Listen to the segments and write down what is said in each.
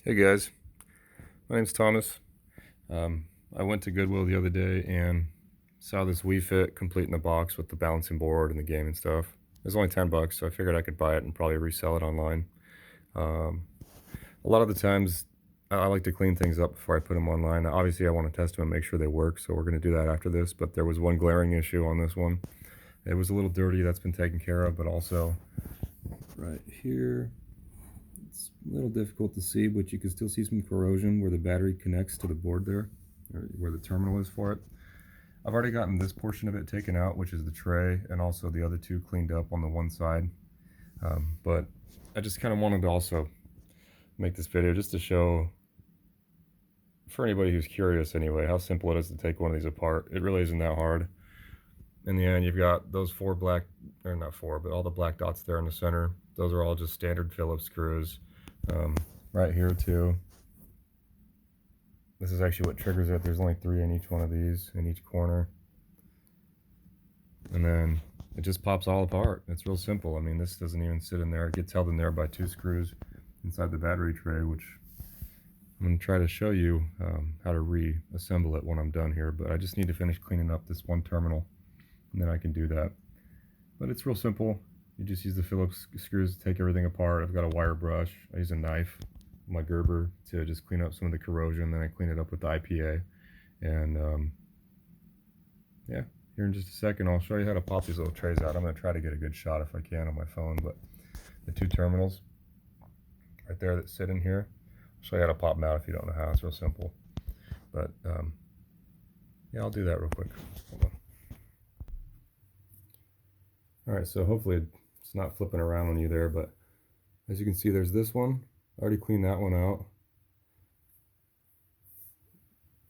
Hey guys, my name's Thomas. I went to Goodwill the other day and saw this Wii Fit complete in the box with the balancing board and the game and stuff. It was only 10 bucks, so I figured I could buy it and probably resell it online. Um, a lot of the times I like to clean things up before I put them online. Obviously I want to test them and make sure they work, so we're going to do that after this, but there was one glaring issue on this one. It was a little dirty, that's been taken care of, but also right here, it's a little difficult to see, but you can still see some corrosion where the battery connects to the board there, or where the terminal is for it. I've already gotten this portion of it taken out, which is the tray, and also the other two cleaned up on the one side. But I just kind of wanted to also make this video just to show, for anybody who's curious anyway, how simple it is to take one of these apart. It really isn't that hard. In the end, you've got those four black, or not four, but all the black dots there in the center. Those are all just standard Phillips screws. Right here too. This is actually what triggers it. There's only 3 in each one of these, in each corner. And then it just pops all apart. It's real simple. I mean, this doesn't even sit in there. It gets held in there by 2 screws inside the battery tray, which I'm going to try to show you how to reassemble it when I'm done here. But I just need to finish cleaning up this one terminal, and then I can do that. But it's real simple. You just use the Phillips screws to take everything apart. I've got a wire brush. I use a knife, my Gerber, to just clean up some of the corrosion. Then I clean it up with the IPA. And yeah, here in just a second, I'll show you how to pop these little trays out. I'm going to try to get a good shot if I can on my phone. But the 2 terminals right there that sit in here, I'll show you how to pop them out if you don't know how. It's real simple. But yeah, I'll do that real quick. Hold on. Alright, so hopefully it's not flipping around on you there, but as you can see, there's this one. I already cleaned that one out.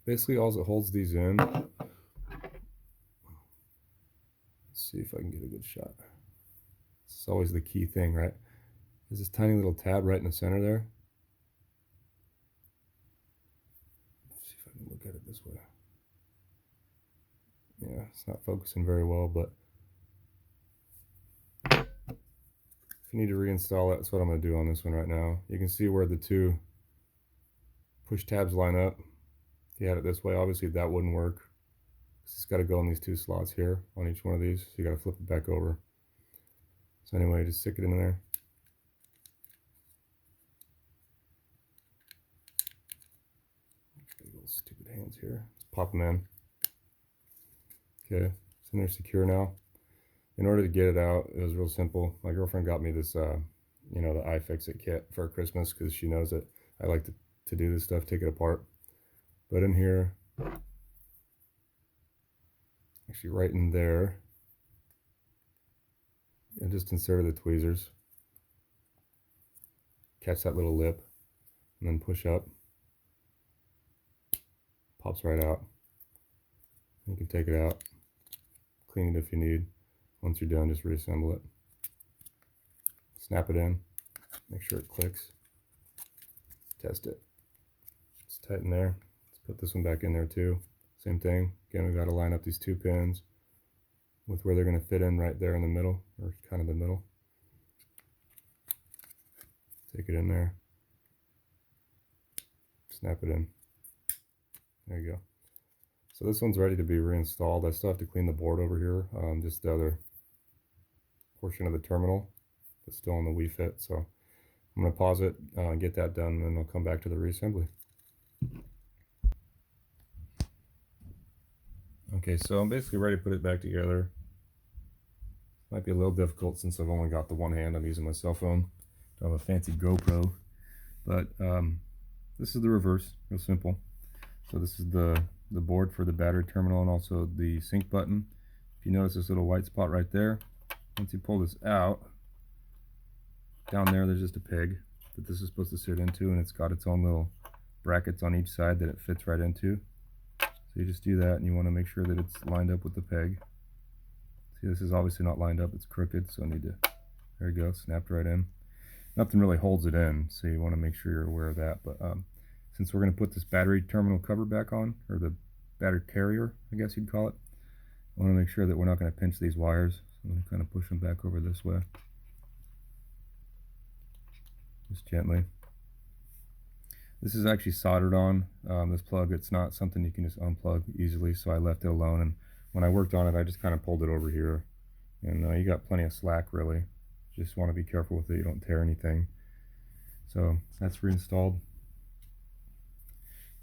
Basically, all it holds these in. Let's see if I can get a good shot. This is always the key thing, right? There's this tiny little tab right in the center there. Let's see if I can look at it this way. Yeah, it's not focusing very well, but if you need to reinstall it, that's what I'm going to do on this one right now. You can see where the 2 push tabs line up. If you had it this way, obviously that wouldn't work. It's got to go in these 2 slots here on each one of these. So you got to flip it back over. So anyway, just stick it in there. Little stupid hands here. Let's pop them in. Okay, it's in there secure now. In order to get it out, it was real simple. My girlfriend got me this, you know, the iFixit kit for Christmas because she knows that I like to do this stuff, take it apart. But in here, actually right in there, I just inserted the tweezers. Catch that little lip, and then push up. Pops right out. You can take it out, clean it if you need. Once you're done, just reassemble it. Snap it in, make sure it clicks. Test it. It's tight in there. Let's put this one back in there too. Same thing. Again, we've got to line up these 2 pins with where they're going to fit in right there in the middle, or kind of the middle. Take it in there. Snap it in. There you go. So this one's ready to be reinstalled. I still have to clean the board over here, just the other portion of the terminal that's still on the Wii Fit. So I'm going to pause it, get that done, and then I'll come back to the reassembly. Okay, so I'm basically ready to put it back together. Might be a little difficult since I've only got the one hand. I'm using my cell phone. I have a fancy GoPro, but this is the reverse, real simple. So this is the board for the battery terminal and also the sync button. If you notice this little white spot right there, once you pull this out, down there's just a peg that this is supposed to sit into, and it's got its own little brackets on each side that it fits right into. So you just do that, and you want to make sure that it's lined up with the peg. See, this is obviously not lined up, it's crooked, so I need to, there you go, snapped right in. Nothing really holds it in, so you want to make sure you're aware of that. But since we're going to put this battery terminal cover back on, or the battery carrier, I guess you'd call it, I want to make sure that we're not going to pinch these wires. So I'm going to kind of push them back over this way. Just gently. This is actually soldered on, this plug. It's not something you can just unplug easily, so I left it alone. And when I worked on it, I just kind of pulled it over here. And you got plenty of slack, really. Just want to be careful with it, you don't tear anything. So that's reinstalled.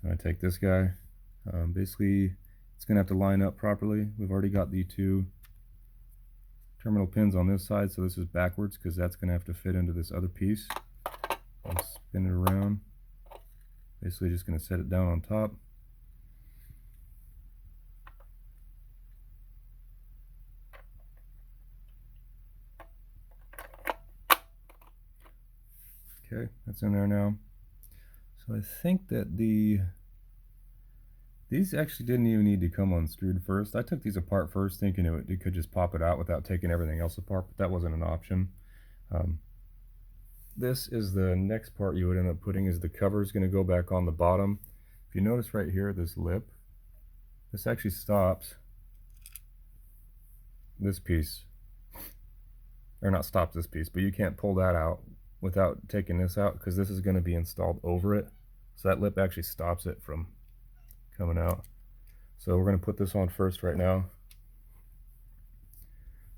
I'm going to take this guy. Basically, it's going to have to line up properly. We've already got the two terminal pins on this side, so this is backwards because that's going to have to fit into this other piece. I'll spin it around. Basically just going to set it down on top. Okay, that's in there now. So I think that these actually didn't even need to come unscrewed first. I took these apart first thinking it could just pop it out without taking everything else apart, but that wasn't an option. This is the next part you would end up putting, is the cover is going to go back on the bottom. If you notice right here, this lip, this actually stops this piece, or not stops this piece, but you can't pull that out without taking this out because this is going to be installed over it. So that lip actually stops it from coming out. So we're going to put this on first right now.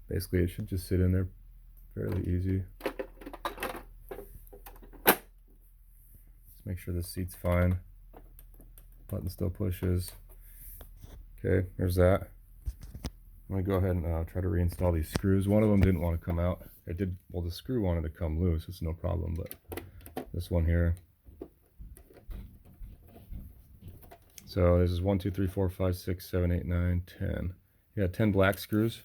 Basically it should just sit in there fairly easy. Make sure this seat's fine. Button still pushes. Okay, there's that. I'm gonna go ahead and try to reinstall these screws. One of them didn't want to come out. It did, well, the screw wanted to come loose. It's no problem, but this one here. So this is 1, 2, 3, 4, 5, 6, 7, 8, 9, 10. Yeah, 10 black screws.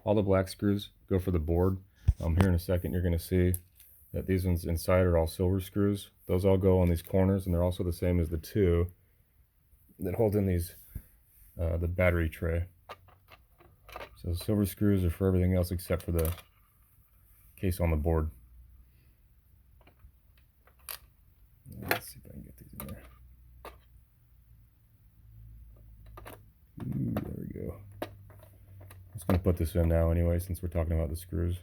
All the black screws go for the board. Here in a second, you're gonna see that these ones inside are all silver screws. Those all go on these corners, and they're also the same as the two that hold in these the battery tray. So the silver screws are for everything else except for the case on the board. Let's see if I can get these in there. Ooh, there we go. I'm just going to put this in now anyway, since we're talking about the screws.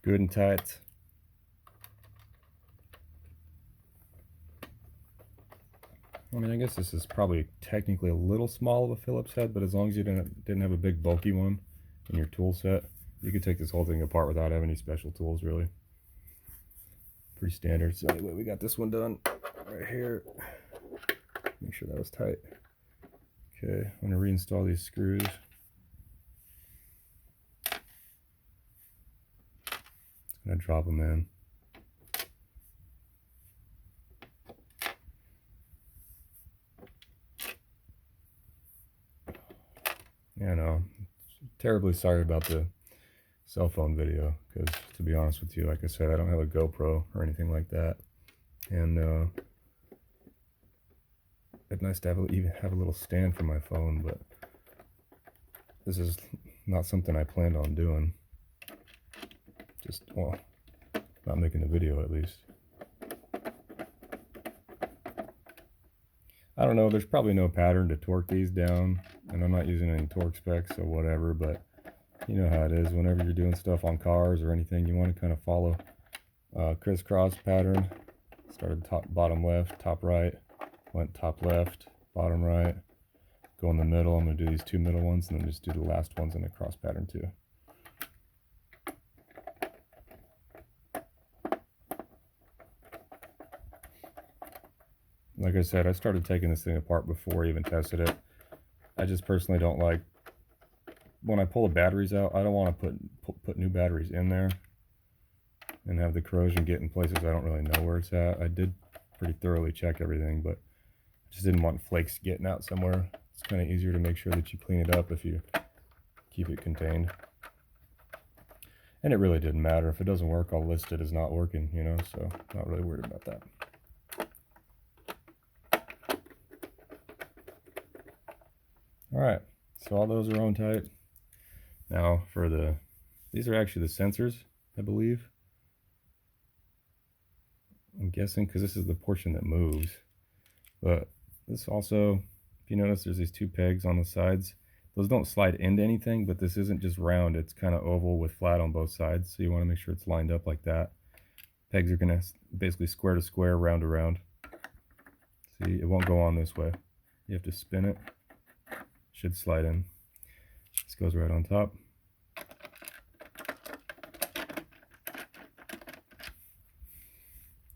Good and tight. I mean, I guess this is probably technically a little small of a Phillips head, but as long as you didn't have a big bulky one in your tool set, you could take this whole thing apart without having any special tools, really. Pretty standard. So anyway, we got this one done right here. Make sure that was tight. Okay, I'm going to reinstall these screws. Just going to drop them in. Yeah, no, terribly sorry about the cell phone video, because to be honest with you, like I said, I don't have a GoPro or anything like that, and it's nice to even have a little stand for my phone, but this is not something I planned on doing. Just, well, not making a video at least. I don't know, there's probably no pattern to torque these down, and I'm not using any torque specs or whatever, but you know how it is. Whenever you're doing stuff on cars or anything, you want to kind of follow crisscross pattern. Started top, bottom left, top right, went top left, bottom right, go in the middle. I'm going to do these two middle ones and then just do the last ones in a cross pattern too. Like I said, I started taking this thing apart before I even tested it. I just personally don't like, when I pull the batteries out, I don't want to put new batteries in there and have the corrosion get in places I don't really know where it's at. I did pretty thoroughly check everything, but I just didn't want flakes getting out somewhere. It's kind of easier to make sure that you clean it up if you keep it contained. And it really didn't matter. If it doesn't work, I'll list it as not working, you know, so not really worried about that. Alright, so all those are on tight. Now for these are actually the sensors, I believe. I'm guessing because this is the portion that moves. But this also, if you notice, there's these two pegs on the sides. Those don't slide into anything, but this isn't just round, it's kind of oval with flat on both sides, so you want to make sure it's lined up like that. Pegs are going to basically square to square, round to round. See, it won't go on this way. You have to spin it. Should slide in. This goes right on top.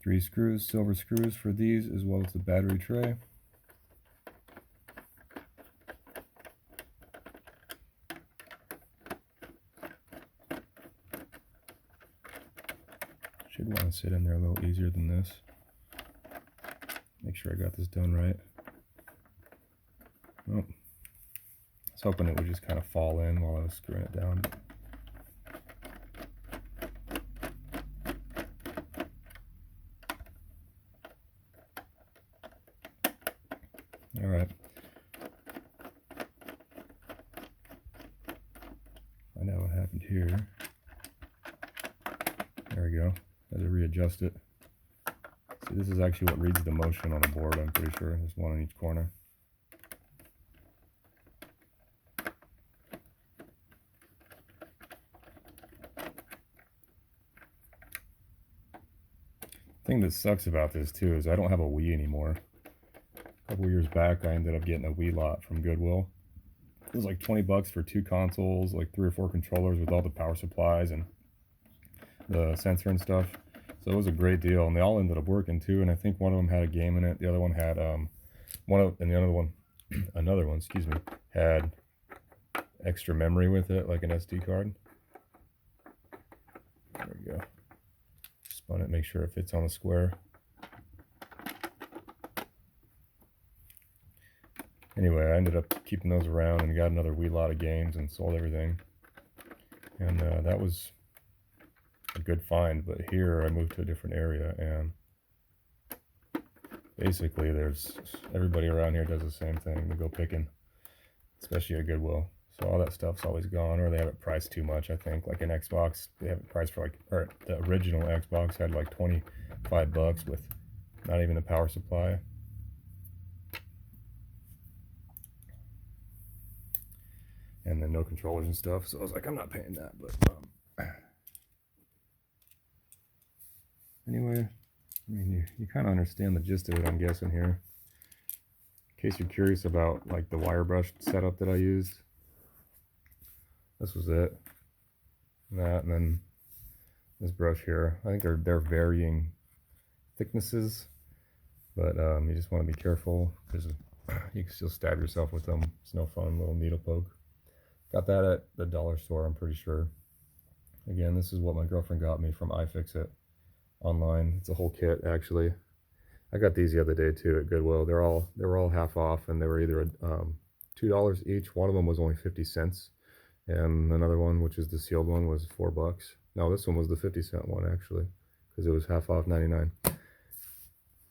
Three screws, silver screws for these, as well as the battery tray. Should want to sit in there a little easier than this. Make sure I got this done right. Oh, I was hoping it would just kind of fall in while I was screwing it down. All right. Find out what happened here. There we go. I had to readjust it. See, this is actually what reads the motion on a board, I'm pretty sure. There's one in each corner. The thing that sucks about this too is I don't have a Wii anymore. A couple years back I ended up getting a Wii lot from Goodwill. It was like 20 bucks for 2 consoles, like 3 or 4 controllers with all the power supplies and the sensor and stuff. So it was a great deal, and they all ended up working too. And I think one of them had a game in it. The other one had and the other one, another one, excuse me, had extra memory with it, like an SD card. There we go. Spun it, make sure it fits on the square. Anyway, I ended up keeping those around and got another wee lot of games and sold everything. And that was a good find. But here I moved to a different area, and basically everybody around here does the same thing. They go picking, especially at Goodwill. So all that stuff's always gone, or they have it priced too much, I think. Like an Xbox, they have it priced for or the original Xbox had like 25 bucks with not even a power supply. And then no controllers and stuff. So I was like, I'm not paying that. But anyway, I mean, you kind of understand the gist of it, I'm guessing here. In case you're curious about like the wire brush setup that I used, this was it. That, and then this brush here. I think they're varying thicknesses, but you just want to be careful because you can still stab yourself with them. It's no fun, little needle poke. Got that at the dollar store, I'm pretty sure. Again, this is what my girlfriend got me from iFixit online. It's a whole kit, actually. I got these the other day too at Goodwill. They were all half off, and they were either $2 each. One of them was only 50 cents, and another one, which is the sealed one, was $4. No, this one was the 50-cent one actually, because it was half off 99.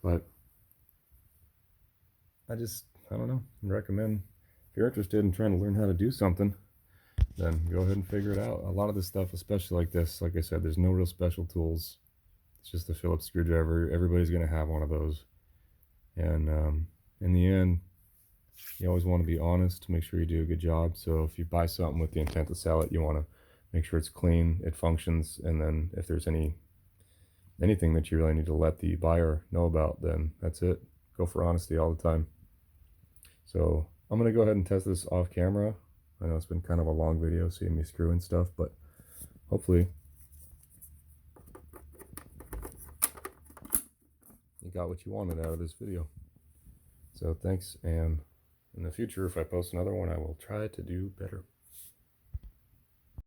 But I don't know. I recommend if you're interested in trying to learn how to do something, then go ahead and figure it out. A lot of this stuff, especially like this, like I said, there's no real special tools. It's just a Phillips screwdriver. Everybody's going to have one of those. And in the end, you always want to be honest to make sure you do a good job. So if you buy something with the intent to sell it, you want to make sure it's clean, it functions, and then if there's anything that you really need to let the buyer know about, then that's it. Go for honesty all the time. So I'm going to go ahead and test this off camera. I know it's been kind of a long video seeing me screw and stuff, but hopefully you got what you wanted out of this video. So thanks, and in the future, if I post another one, I will try to do better.